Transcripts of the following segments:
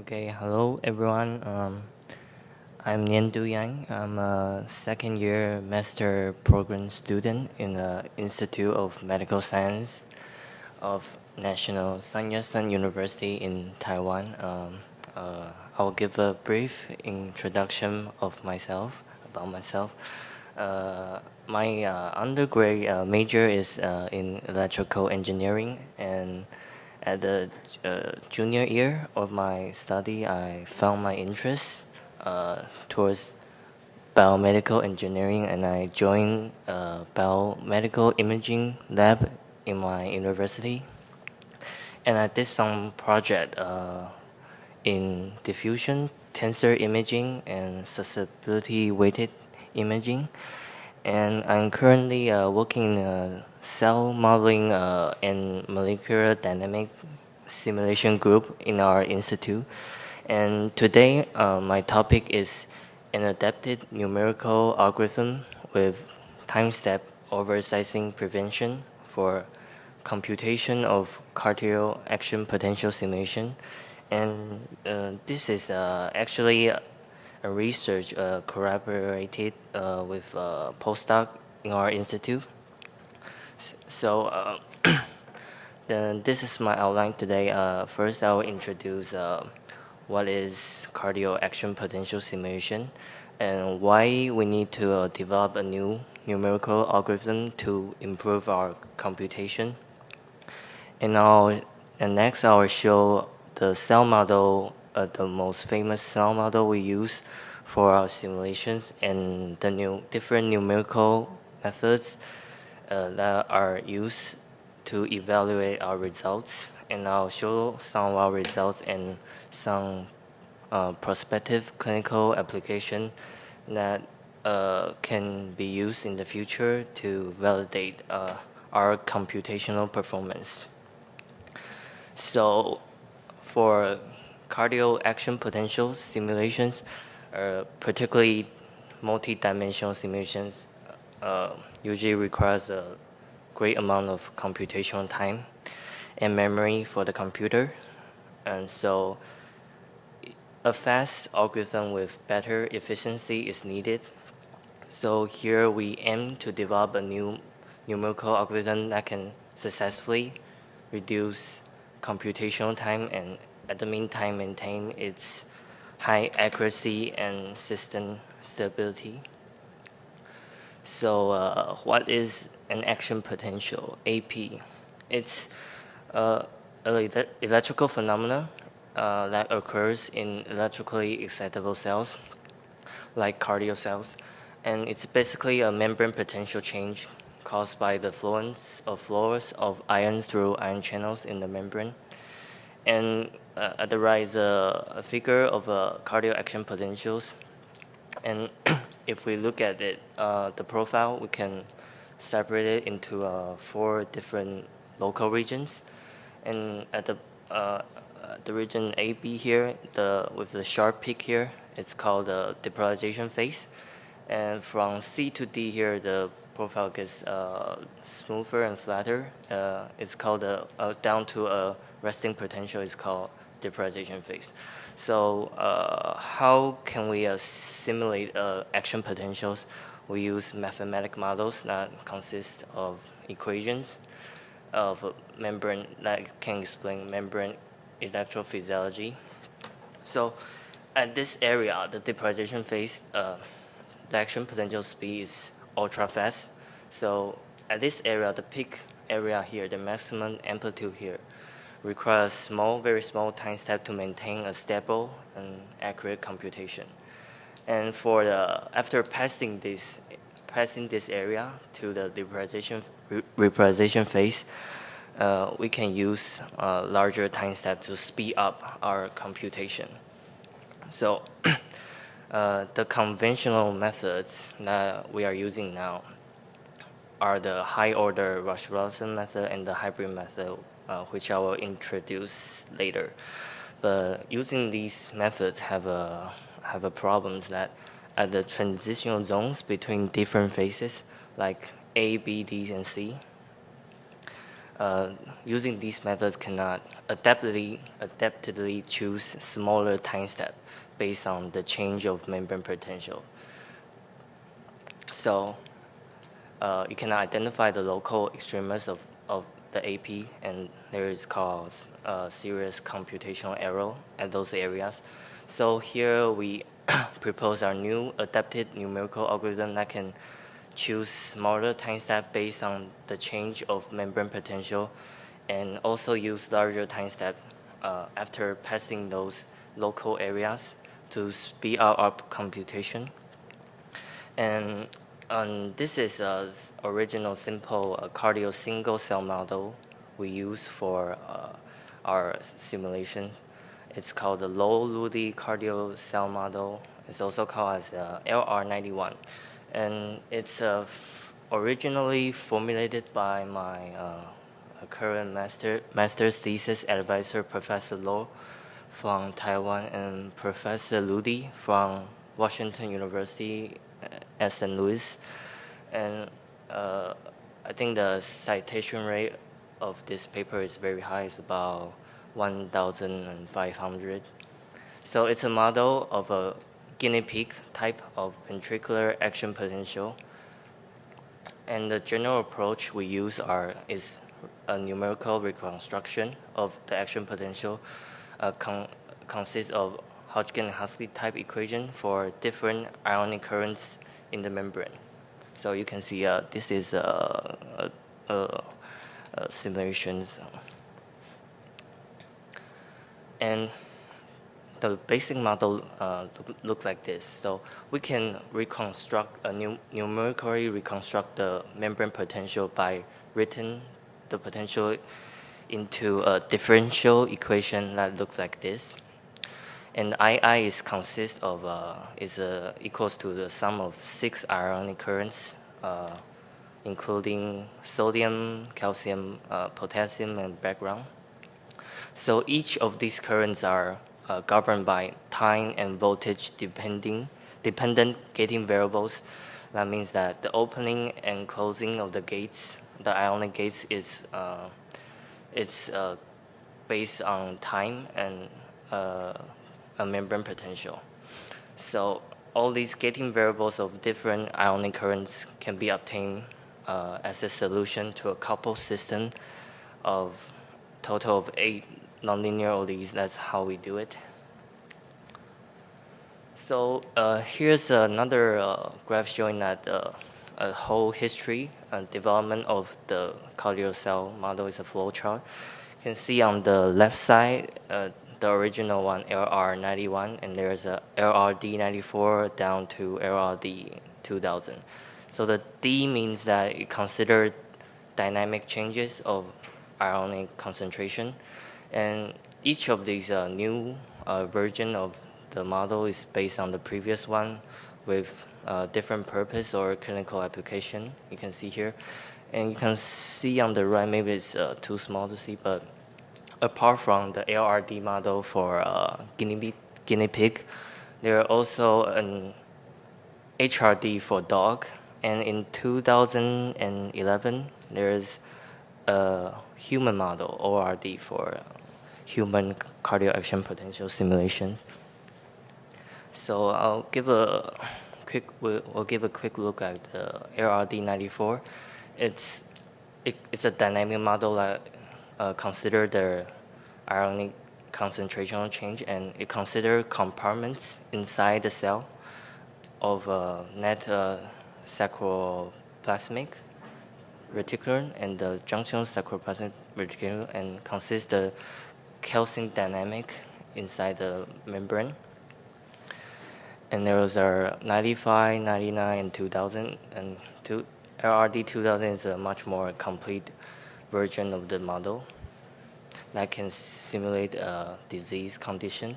Okay, hello everyone. I'm Nien Yang. I'm a second year master program student in the Institute of Medical Science of National Sun Yat-sen University in Taiwan. I'll give a brief introduction of myself, about myself. My undergrad major is in electrical engineering, and at the junior year of my study, I found my interest towards biomedical engineering, and I joined a biomedical imaging lab in my university. And I did some project in diffusion, tensor imaging, and susceptibility weighted imaging. And I'm currently working in a cell modeling and molecular dynamic simulation group in our institute. And today, my topic is an adapted numerical algorithm with time-step oversizing prevention for computation of cardiac action potential simulation. And this is actually a research collaborated with a postdoc in our institute. So then this is my outline today. First, I will introduce what is cardio action potential simulation and why we need to develop a new numerical algorithm to improve our computation. And next, I will show the cell model, the most famous cell model we use for our simulations, and the different numerical methods that are used to evaluate our results. And I'll show some of our results and some prospective clinical application that can be used in the future to validate our computational performance. So for cardio action potential simulations, particularly multi-dimensional simulations, usually requires a great amount of computational time and memory for the computer. And so a fast algorithm with better efficiency is needed. So here we aim to develop a new numerical algorithm that can successfully reduce computational time and at the meantime maintain its high accuracy and system stability. So what is an action potential, AP? It's an electrical phenomena that occurs in electrically excitable cells, like cardio cells. And it's basically a membrane potential change caused by the flows of ions through ion channels in the membrane. And at the right is a figure of cardio action potentials. And if we look at it, the profile, we can separate it into 4 different local regions. And at the region AB here, with the sharp peak here, it's called the depolarization phase. And from C to D here, the profile gets smoother and flatter. It's called down to a resting potential. It's called depolarization phase. So how can we simulate action potentials? We use mathematical models that consist of equations of a membrane that can explain membrane electrophysiology. So at this area, the depolarization phase, the action potential speed is ultra fast. So at this area, the peak area here, the maximum amplitude here, requires very small time step to maintain a stable and accurate computation. And for after passing this area to the repolarization phase, we can use larger time steps to speed up our computation. So the conventional methods that we are using now are the high-order Rush-Robinson method and the hybrid method, which I will introduce later. But using these methods have a problems that at the transitional zones between different phases, like A, B, D, and C, Using these methods cannot adaptively choose smaller time step based on the change of membrane potential. So you can identify the local extremes of the AP, and there is called serious computational error at those areas. So here we propose our new adapted numerical algorithm that can choose smaller time step based on the change of membrane potential, and also use larger time step after passing those local areas to speed up our computation. And this is original simple cardio single cell model we use for our simulation. It's called the low Ludi cardio cell model. It's also called as LR91. And it's originally formulated by my current master's thesis advisor, Professor Lo from Taiwan, and Professor Ludi from Washington University at St. Louis. And I think the citation rate of this paper is very high. It's about 1,500. So it's a model of a guinea pig type of ventricular action potential. And the general approach we use is a numerical reconstruction of the action potential. Consists of Hodgkin-Huxley type equation for different ionic currents in the membrane. So you can see this is simulations. And the basic model look like this. So we can numerically reconstruct the membrane potential by written the potential into a differential equation that looks like this. And II is equals to the sum of 6 ionic currents, including sodium, calcium, potassium, and background. So each of these currents are governed by time and voltage dependent gating variables. That means that the opening and closing of the gates, the ionic gates, is based on time and a membrane potential. So all these gating variables of different ionic currents can be obtained as a solution to a coupled system of total of 8 nonlinear ODEs. That's how we do it. So here's another graph showing that a whole history and development of the cardio cell model is a flow chart. You can see on the left side, the original one, LR91, and there's a LRD94 down to LRD2000. So the D means that it considers dynamic changes of ionic concentration. And each of these new version of the model is based on the previous one with different purpose or clinical application. You can see here. And you can see on the right, maybe it's too small to see, but apart from the LRD model for guinea pig, there are also an HRD for dog. And in 2011, there's a human model, ORD, for human cardiac action potential simulation. So we'll give a quick look at the LRD94. It's a dynamic model that consider the ionic concentration change, and it consider compartments inside the cell of net sacroplasmic reticulum and the junction sacroplasmic reticulum, and consists the calcium dynamic inside the membrane. And those are 95, 99, and 2000. And LRD 2000 is a much more complete version of the model that can simulate a disease condition.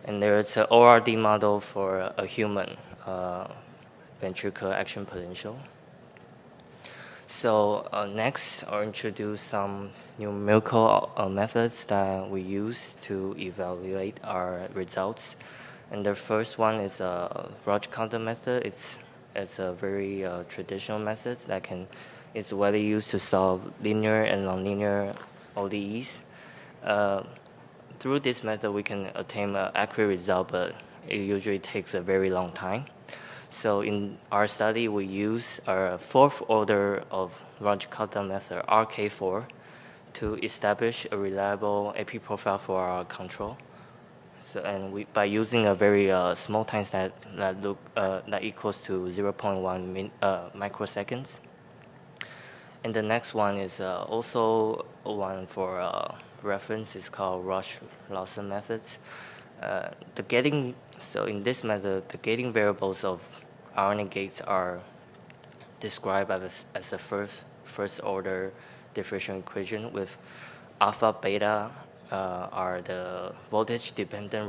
And there's an ORD model for a human ventricular action potential. So next, I'll introduce some numerical methods that we use to evaluate our results. And the first one is a Roche counter method. It's a very traditional method that can It's widely used to solve linear and nonlinear ODEs. Through this method, we can attain an accurate result, but it usually takes a very long time. So in our study, we use our fourth order of branch cut-down method, RK4, to establish a reliable AP profile for our control. So, and by using a very small time step that equals to 0.1 microseconds. And the next one is also one for reference. It's called Rush-Lawson methods. So in this method, the gating variables of RNA gates are described as a first order differential equation with alpha, beta are the voltage dependent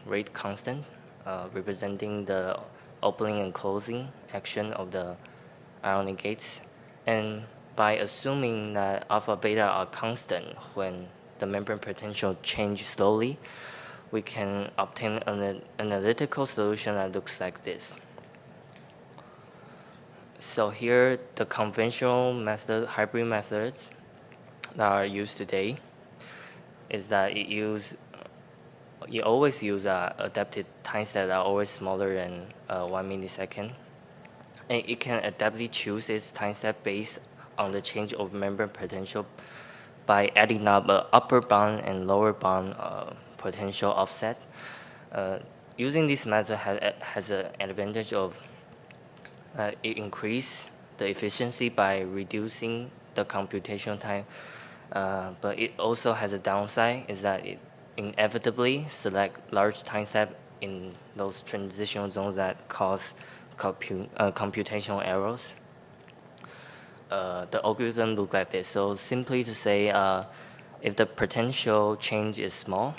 rate constant, representing the opening and closing action of the RNA gates. And by assuming that alpha, beta are constant when the membrane potential changes slowly, we can obtain an analytical solution that looks like this. So here, the conventional method, hybrid methods that are used today is that you always use adapted time steps that are always smaller than 1 millisecond. And it can adaptively choose its time step based on the change of membrane potential by adding up an upper bound and lower bound potential offset. Using this method has an advantage of it increases the efficiency by reducing the computation time, but it also has a downside is that it inevitably select large time step in those transitional zones that cause computational errors. The algorithm look like this. So simply to say, if the potential change is small,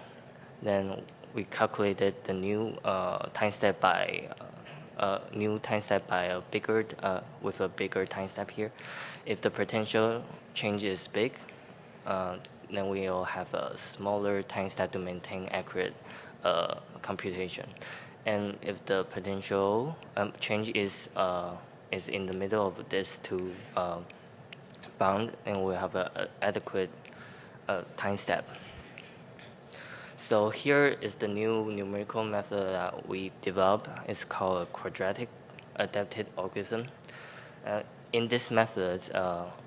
then we calculated the new time step by a bigger with a bigger time step here. If the potential change is big, then we will have a smaller time step to maintain accurate computation. And if the potential change is in the middle of this two bound, and we have an adequate time step. So here is the new numerical method that we developed. It's called a quadratic adapted algorithm. In this method,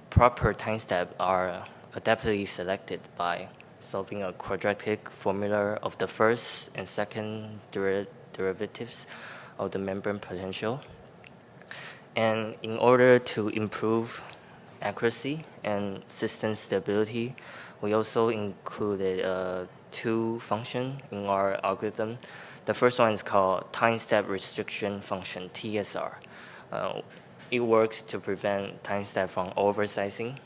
proper time steps are adaptively selected by solving a quadratic formula of the first and second derivatives of the membrane potential. And in order to improve accuracy and system stability, we also included two functions in our algorithm. The first one is called time step restriction function, TSR. It works to prevent time step from oversizing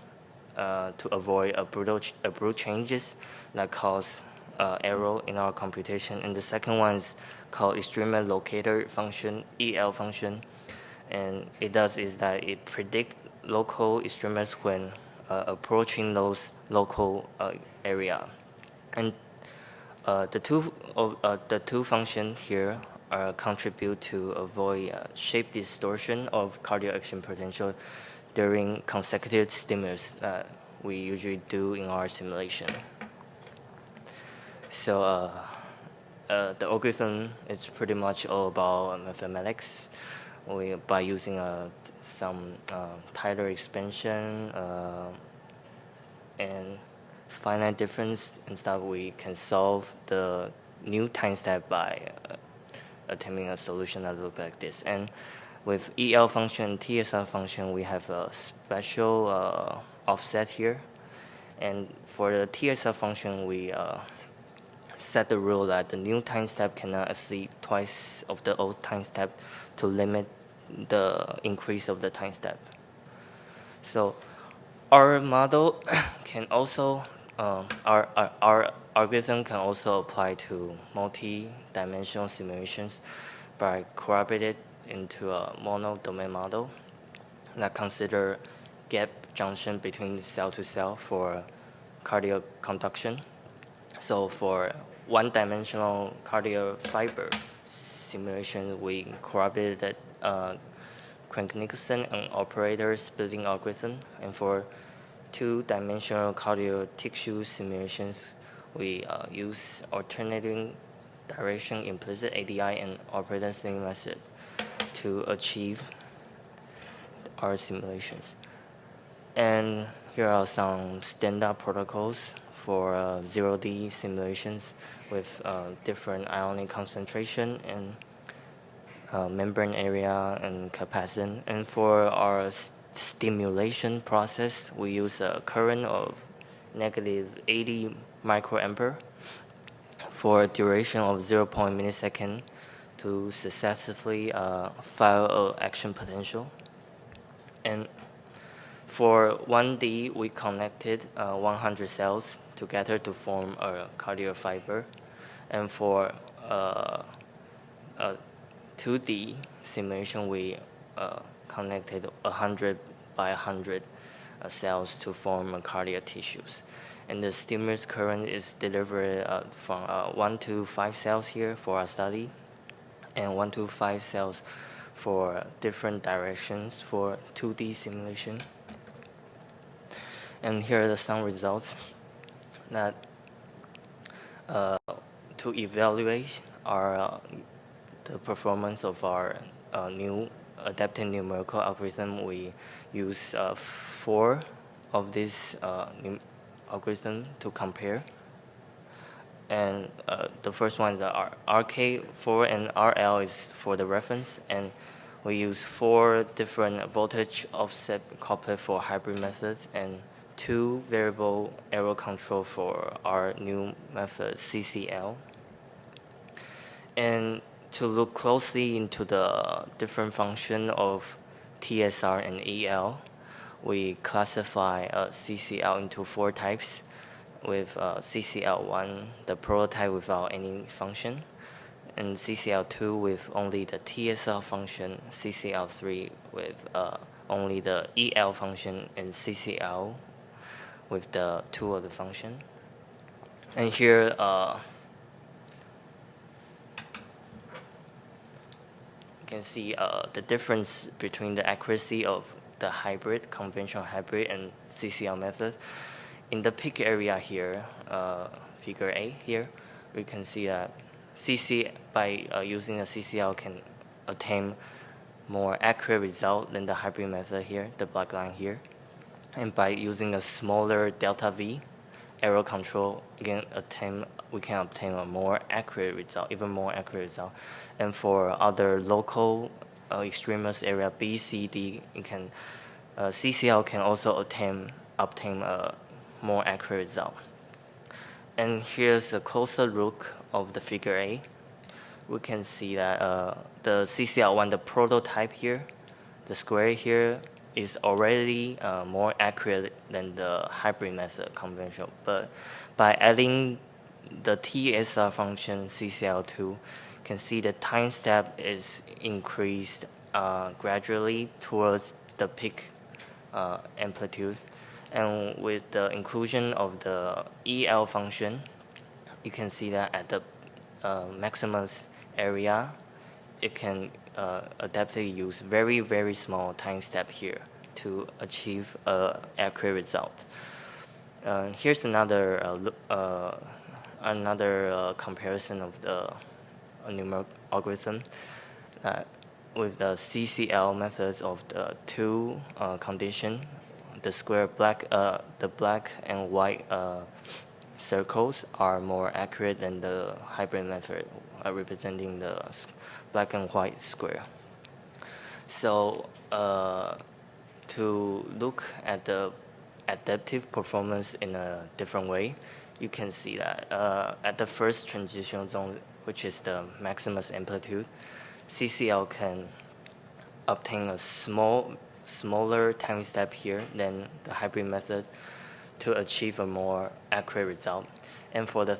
to avoid abrupt changes that cause error in our computation. And the second one is called extreme locator function, EL function. And it does is that it predicts local extremes when approaching those local area. And the two functions here contribute to avoid shape distortion of cardiac action potential during consecutive stimulus that we usually do in our simulation. So the algorithm is pretty much all about mathematics. By using some Taylor expansion and finite difference and stuff, we can solve the new time step by attempting a solution that looks like this. And with EL function and TSR function, we have a special offset here. And for the TSR function, we set the rule that the new time step cannot exceed twice of the old time step to limit the increase of the time step. So our model can also, our algorithm can also apply to multi-dimensional simulations by corroborated into a mono-domain model that consider gap junction between cell to cell for cardiac conduction. So for one-dimensional cardiac fiber simulation, we corroborated Crank-Nicolson and operator splitting algorithm. And for two-dimensional cardiac tissue simulations, we use alternating direction implicit ADI and operator splitting method to achieve our simulations. And here are some standard protocols for 0D simulations with different ionic concentration and membrane area and capacitance. And for our stimulation process, we use a current of negative 80 microampere for a duration of 0.0 millisecond to successfully file an action potential. And for 1D, we connected 100 cells together to form a cardiac fiber. And for 2D simulation, we connected 100 by 100 cells to form cardiac tissues. And the stimulus current is delivered from 1 to 5 cells here for our study, and 1 to 5 cells for different directions for 2D simulation. And here are some results that to evaluate the performance of our new adaptive numerical algorithm. We use 4 of these algorithms to compare. And the first one is the RK4 and RL is for the reference, and we use 4 different voltage offset couplet for hybrid methods and 2 variable error control for our new method CCL. And to look closely into the different function of TSR and EL, we classify CCL into 4 types, with CCL1, the prototype without any function, and CCL2 with only the TSR function, CCL3 with only the EL function, and CCL with the 2 of the function. And here, you can see the difference between the accuracy of the hybrid, conventional hybrid, and CCL method. In the peak area here, figure A here, we can see that by using a CCL can attain more accurate result than the hybrid method here, the black line here. And by using a smaller delta V error control, we can obtain a more accurate result, even more accurate result. And for other local extremist area B, C, D, CCL can also obtain a more accurate result. And here's a closer look of the figure A. We can see that the CCL1, the prototype here, the square here, is already more accurate than the hybrid method conventional. But by adding the TSR function CCL2, you can see the time step is increased gradually towards the peak amplitude. And with the inclusion of the EL function, you can see that at the maximum area, it can adaptively use very, very small time step here to achieve an accurate result. Here's another comparison of the numerical algorithm with the CCL methods of the 2 condition. The black and white circles are more accurate than the hybrid method, representing the black and white square. So to look at the adaptive performance in a different way, you can see that at the first transition zone, which is the maximus amplitude, CCL can obtain a smaller time step here than the hybrid method to achieve a more accurate result. And for the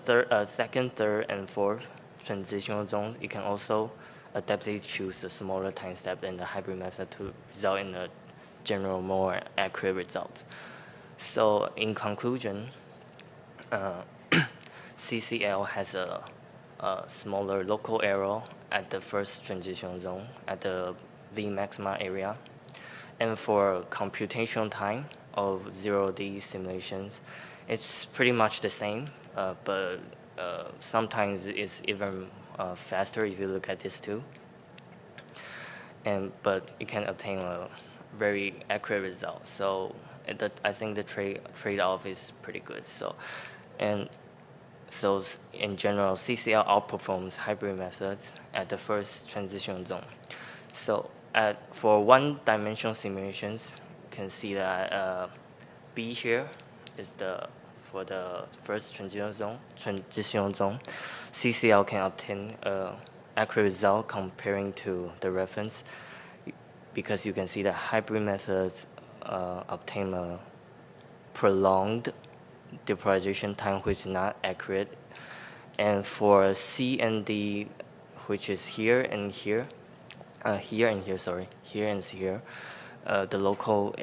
second, third, and fourth transitional zones, you can also adaptively choose a smaller time step than the hybrid method to result in a general more accurate result. So in conclusion, CCL has a smaller local error at the first transition zone at the V maxima area, And for computational time of 0D simulations, it's pretty much the same, but sometimes it's even faster if you look at this too. But you can obtain a very accurate result. So I think the trade-off is pretty good. So in general, CCL outperforms hybrid methods at the first transition zone. So for one-dimensional simulations, you can see that B here is for the first transition zone. CCL can obtain accurate result comparing to the reference, because you can see that hybrid methods obtain a prolonged depolarization time which is not accurate. And for C and D, which is here and here, here and here, the local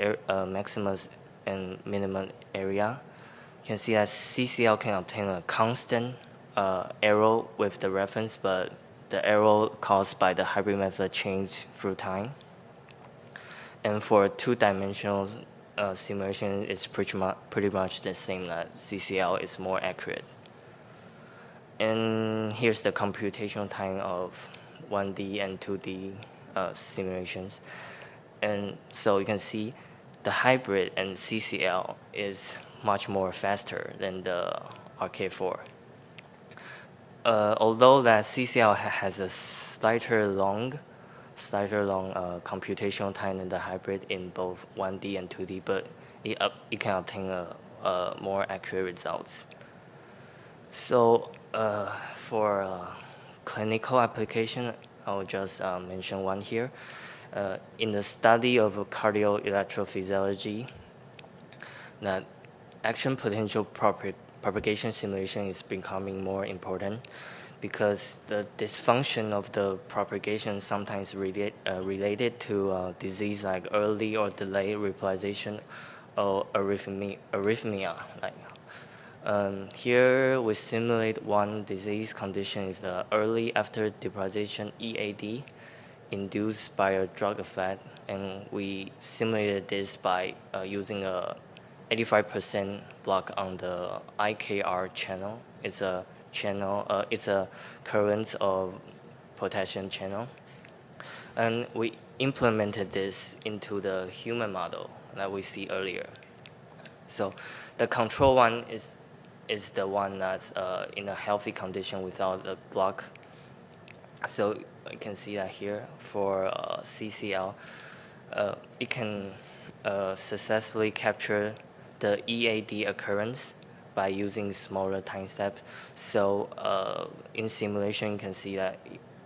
maximus and minimum area, you can see that CCL can obtain a constant error with the reference, but the error caused by the hybrid method change through time. And for two-dimensional simulation, it's pretty much the same. That CCL is more accurate. And here's the computational time of 1D and 2D simulations. And so you can see the hybrid and CCL is much more faster than the RK4. Although that CCL has a slighter long computational time than the hybrid in both 1D and 2D, but it can obtain more accurate results. So for clinical application, I'll just mention one here. In the study of cardioelectrophysiology, that action potential propagation simulation is becoming more important, because the dysfunction of the propagation sometimes related to disease like early or delayed repolarization or arrhythmia. Here we simulate one disease condition is the early after depolarization EAD induced by a drug effect, and we simulated this by using a 85% block on the IKR channel. It's a currents of potassium channel, and we implemented this into the human model that we see earlier. So the control one is the one that's in a healthy condition without a block. So you can see that here for CCL, it can successfully capture the EAD occurrence by using smaller time steps. So in simulation, you can see that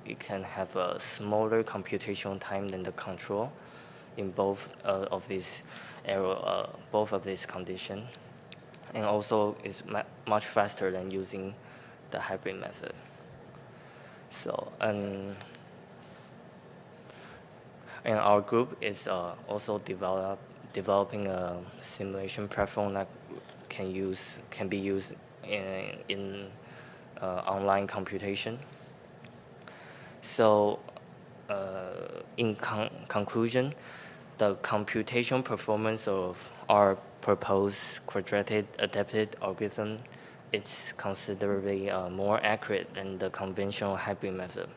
you can have a smaller computational time than the control in both of these conditions, and also is much faster than using the hybrid method. So and our group is also developing a simulation platform that can be used in online computation. So in conclusion, the computation performance of our proposed quadratic adapted algorithm, it's considerably more accurate than the conventional hybrid method.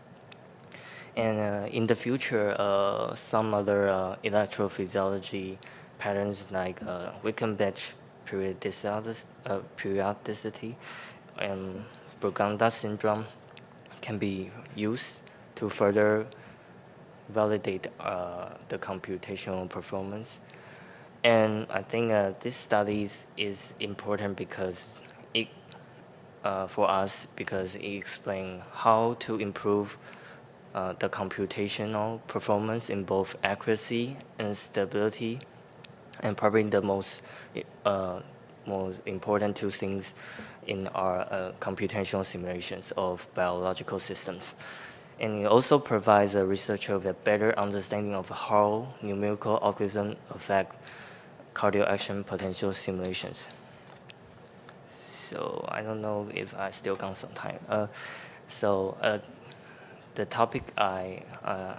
And in the future, some other electrophysiology patterns like Wickenbach periodicity and Burganda syndrome can be used to further validate the computational performance. And I think this study is important because for us, because it explains how to improve the computational performance in both accuracy and stability, and probably the most important two things in our computational simulations of biological systems. And it also provides a researcher with a better understanding of how numerical algorithms affect cardio action potential simulations. So I don't know if I still got some time. The topic I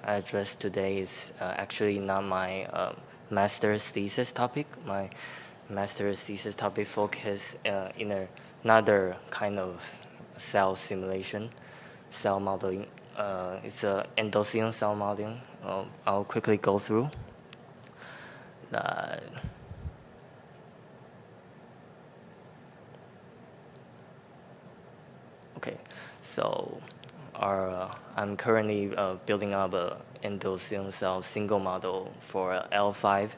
addressed today is actually not my master's thesis topic. My master's thesis topic focus in another kind of cell simulation, cell modeling. It's a endothelium cell modeling. I'll quickly go through that. Okay, so I'm currently building up a endothelial cell single model for L5.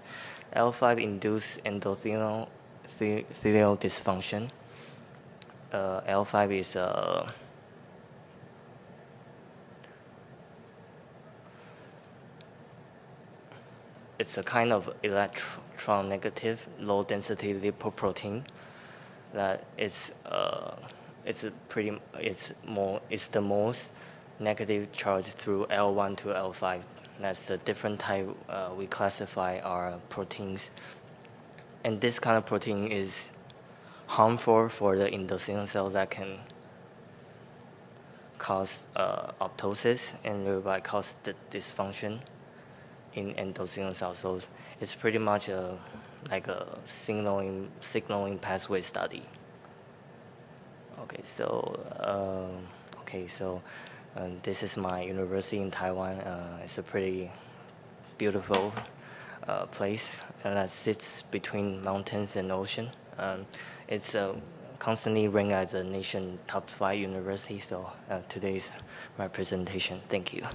L5 induced endothelial dysfunction. L5 is it's a kind of electron negative low density lipoprotein that it's the most negative charge through L1 to L5. That's the different type we classify our proteins. And this kind of protein is harmful for the endothelial cells that can cause apoptosis and thereby cause the dysfunction in endothelial cells. So it's pretty much like a signaling pathway study. Okay, so this is my university in Taiwan. It's a pretty beautiful place that sits between mountains and ocean. It's constantly ranked as a nation top 5 university. So today's my presentation. Thank you.